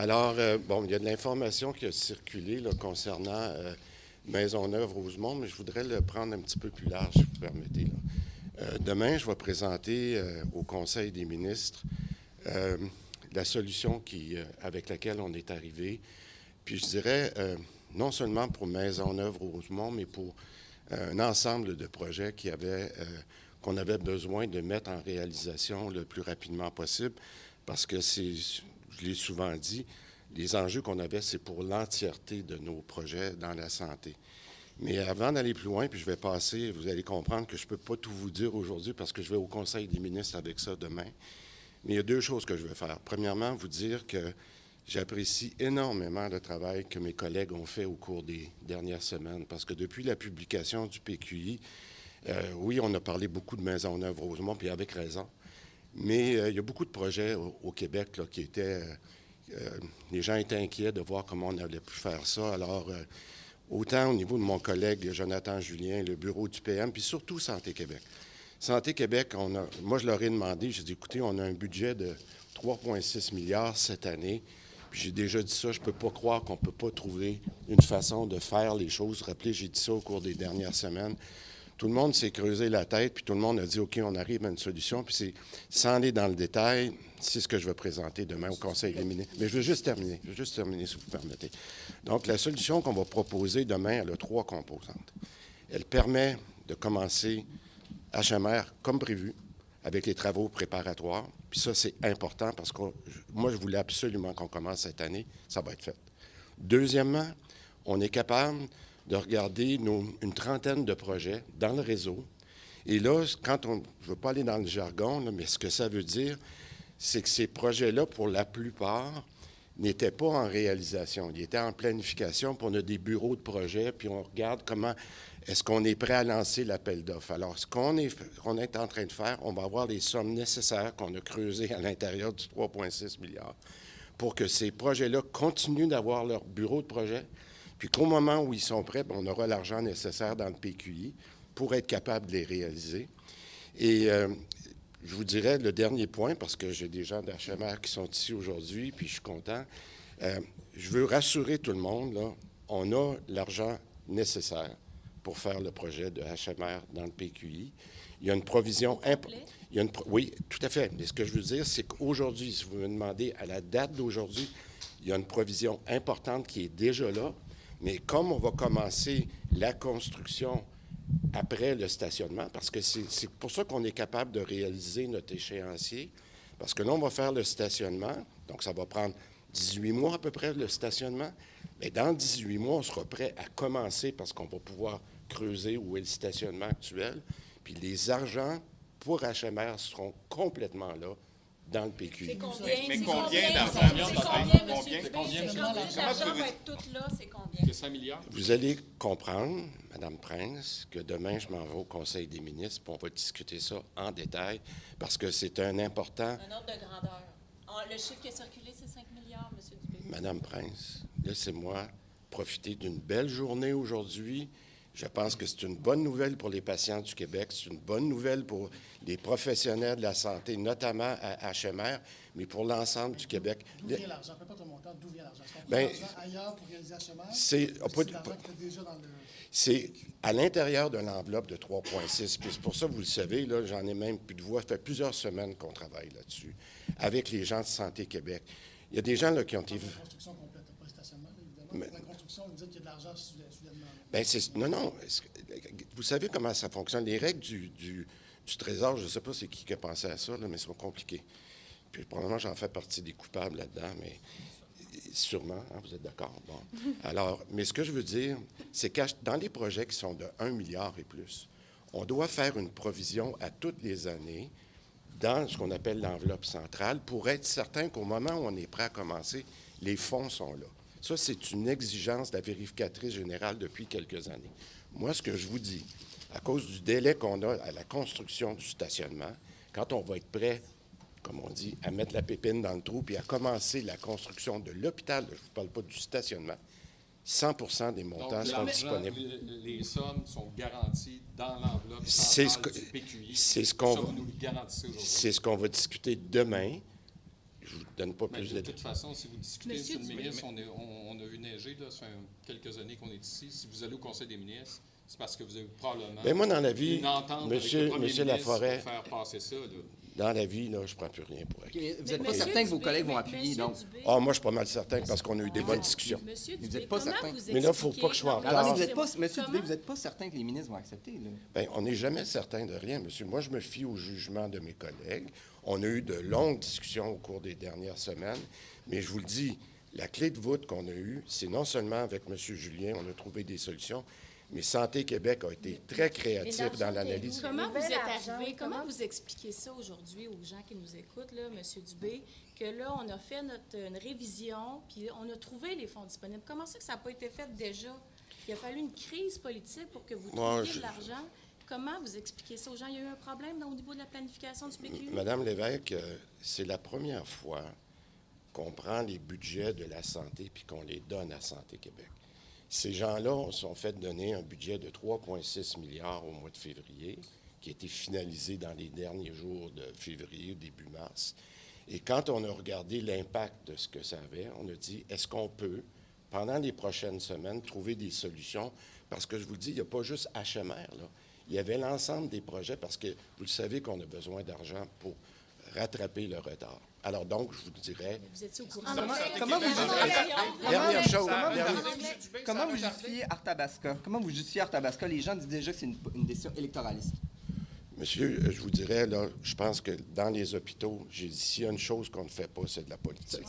Alors, bon, il y a de l'information qui a circulé là, concernant Maisonneuve-Rosemont, mais je voudrais le prendre un petit peu plus large, si vous permettez. Là. Demain, je vais présenter au Conseil des ministres la solution avec laquelle on est arrivé. Puis je dirais, non seulement pour Maisonneuve-Rosemont, mais pour un ensemble de projets qu'on avait besoin de mettre en réalisation le plus rapidement possible, parce que je l'ai souvent dit, les enjeux qu'on avait, c'est pour l'entièreté de nos projets dans la santé. Mais avant d'aller plus loin, puis je vais passer, vous allez comprendre que je ne peux pas tout vous dire aujourd'hui parce que je vais au Conseil des ministres avec ça demain. Mais il y a deux choses que je vais faire. Premièrement, vous dire que j'apprécie énormément le travail que mes collègues ont fait au cours des dernières semaines, parce que depuis la publication du PQI, oui, on a parlé beaucoup de Maisonneuve-Rosemont, puis avec raison, mais il y a beaucoup de projets au Québec là, qui étaient... les gens étaient inquiets de voir comment on allait pu faire ça. Alors, autant au niveau de mon collègue Jonathan Julien, le bureau du PM, puis surtout Santé Québec. Santé Québec, moi, je leur ai demandé, j'ai dit, écoutez, on a un budget de 3,6 milliards cette année. Puis j'ai déjà dit ça, je ne peux pas croire qu'on ne peut pas trouver une façon de faire les choses. Rappelez, j'ai dit ça au cours des dernières semaines. Tout le monde s'est creusé la tête, puis tout le monde a dit, OK, on arrive à une solution. Puis sans aller dans le détail, c'est ce que je vais présenter demain au Conseil des ministres. Mais je veux juste terminer, si vous permettez. Donc, la solution qu'on va proposer demain, elle a 3 composantes. Elle permet de commencer HMR comme prévu, avec les travaux préparatoires. Puis ça, c'est important parce que moi, je voulais absolument qu'on commence cette année. Ça va être fait. Deuxièmement, on est capable de regarder une trentaine de projets dans le réseau. Et là, je ne veux pas aller dans le jargon, là, mais ce que ça veut dire, c'est que ces projets-là, pour la plupart, n'étaient pas en réalisation. Ils étaient en planification, puis on a des bureaux de projets, puis on regarde comment est-ce qu'on est prêt à lancer l'appel d'offres. Alors, ce qu'on est en train de faire, on va avoir les sommes nécessaires qu'on a creusées à l'intérieur du 3,6 milliards pour que ces projets-là continuent d'avoir leur bureau de projet, puis qu'au moment où ils sont prêts, on aura l'argent nécessaire dans le PQI pour être capable de les réaliser. Et je vous dirais le dernier point, parce que j'ai des gens d'HMR qui sont ici aujourd'hui, puis je suis content. Je veux rassurer tout le monde, là, on a l'argent nécessaire pour faire le projet de HMR dans le PQI. Il y a une provision... Oui, tout à fait. Mais ce que je veux dire, c'est qu'aujourd'hui, si vous me demandez à la date d'aujourd'hui, il y a une provision importante qui est déjà là, mais comme on va commencer la construction après le stationnement, parce que c'est pour ça qu'on est capable de réaliser notre échéancier, parce que là, on va faire le stationnement, donc ça va prendre 18 mois à peu près, le stationnement, mais dans 18 mois, on sera prêt à commencer parce qu'on va pouvoir creuser où est le stationnement actuel, puis les argents pour HMR seront complètement là dans le PQI. C'est combien? Mais combien d'argent? C'est combien, M. Dubé? Quand l'argent va être tout là, c'est combien? C'est 5 milliards. Vous allez comprendre, Mme Prince, que demain, je m'en vais au Conseil des ministres, puis on va discuter ça en détail, parce que c'est un important... Un ordre de grandeur. Le chiffre qui a circulé, c'est 5 milliards, M. Dubé. Mme Prince, laissez-moi profiter d'une belle journée aujourd'hui. Je pense que c'est une bonne nouvelle pour les patients du Québec, c'est une bonne nouvelle pour les professionnels de la santé, notamment à HMR, mais pour l'ensemble du Québec. D'où vient l'argent? Peu importe le montant, d'où vient l'argent? Est-ce qu'on Bien, prend l'argent ailleurs pour réaliser HMR? c'est l'argent qui était déjà dans le... C'est à l'intérieur d'une enveloppe de 3,6. Puis c'est pour ça, vous le savez, là, j'en ai même plus de voix. Ça fait plusieurs semaines qu'on travaille là-dessus, avec les gens de Santé Québec. Il y a des gens là, qui ont été... La construction complète, pas le stationnement, évidemment. Mais... La construction, vous dites qu'il y a de l'argent soudainement. Bien, non. Vous savez comment ça fonctionne. Les règles du Trésor, je ne sais pas c'est qui a pensé à ça, là, mais elles sont compliquées. Puis probablement, j'en fais partie des coupables là-dedans, mais sûrement, hein, vous êtes d'accord? Bon. Alors, mais ce que je veux dire, c'est que dans les projets qui sont de 1 milliard et plus, on doit faire une provision à toutes les années dans ce qu'on appelle l'enveloppe centrale pour être certain qu'au moment où on est prêt à commencer, les fonds sont là. Ça, c'est une exigence de la vérificatrice générale depuis quelques années. Moi, ce que je vous dis, à cause du délai qu'on a à la construction du stationnement, quand on va être prêt, comme on dit, à mettre la pépine dans le trou puis à commencer la construction de l'hôpital, je ne vous parle pas du stationnement, 100% des montants seront disponibles. Les sommes sont garanties dans l'enveloppe C'est centrale du PQI. c'est ce qu'on Ça, vous nous le garantissez aujourd'hui. C'est ce qu'on va discuter demain. Je je ne vous donne pas Mais plus de de toute façon, si vous discutez, Monsieur Monsieur le Dubé, ministre, on a vu neiger, là, ça fait quelques années qu'on est ici. Si vous allez au Conseil des ministres, c'est parce que vous avez probablement Bien, moi, dans la vie, une entente Monsieur- avec le premier Monsieur ministre Laforêt, pour faire passer ça. Là. Dans la vie, là, je ne prends plus rien pour acquis. Vous n'êtes pas Monsieur certain que vos Dubé, collègues vont mais appuyer, Monsieur donc. Dubé, Ah, moi, je suis pas mal certain parce qu'on a eu des bonnes Ah, discussions. Monsieur Vous Dubé, êtes pas comment certain. vous Mais là, faut expliquez- pas que je sois en Non, retard. Attendez, vous vous êtes pas, Monsieur Comment- Dubé, vous n'êtes pas certain que les ministres vont accepter, là. Bien, on n'est jamais certain de rien, monsieur. Moi, je me fie au jugement de mes collègues. On a eu de longues discussions au cours des dernières semaines, mais je vous le dis, la clé de voûte qu'on a eue, c'est non seulement avec M. Julien, on a trouvé des solutions, mais Santé Québec a été très créatif dans l'analyse. Comment vous Nouvel êtes argent, arrivé, comment comment- vous expliquez ça aujourd'hui aux gens qui nous écoutent, là, M. Dubé, que là, on a fait une révision, puis on a trouvé les fonds disponibles. Comment ça que ça n'a pas été fait déjà? Il a fallu une crise politique pour que vous Moi, trouviez je- de l'argent. Comment vous expliquez ça aux gens? Il y a eu un problème au niveau de la planification du PQ? Madame Lévesque, c'est la première fois qu'on prend les budgets de la santé puis qu'on les donne à Santé Québec. Ces gens-là se sont fait donner un budget de 3,6 milliards au mois de février, qui a été finalisé dans les derniers jours de février, début mars. Et quand on a regardé l'impact de ce que ça avait, on a dit, est-ce qu'on peut, pendant les prochaines semaines, trouver des solutions? Parce que je vous le dis, il n'y a pas juste HMR, là. Il y avait l'ensemble des projets, parce que vous le savez qu'on a besoin d'argent pour rattraper le retard. Alors donc, je vous dirais, Vous étiez au courant? Comment vous dernière chose, Comment vous justifiez Arthabasca? Comment vous justifiez Arthabasca? Les gens disent déjà que c'est une décision électoraliste. monsieur, je vous dirais, là, je pense que dans les hôpitaux, j'ai dit, s'il y a une chose qu'on ne fait pas, c'est de la politique.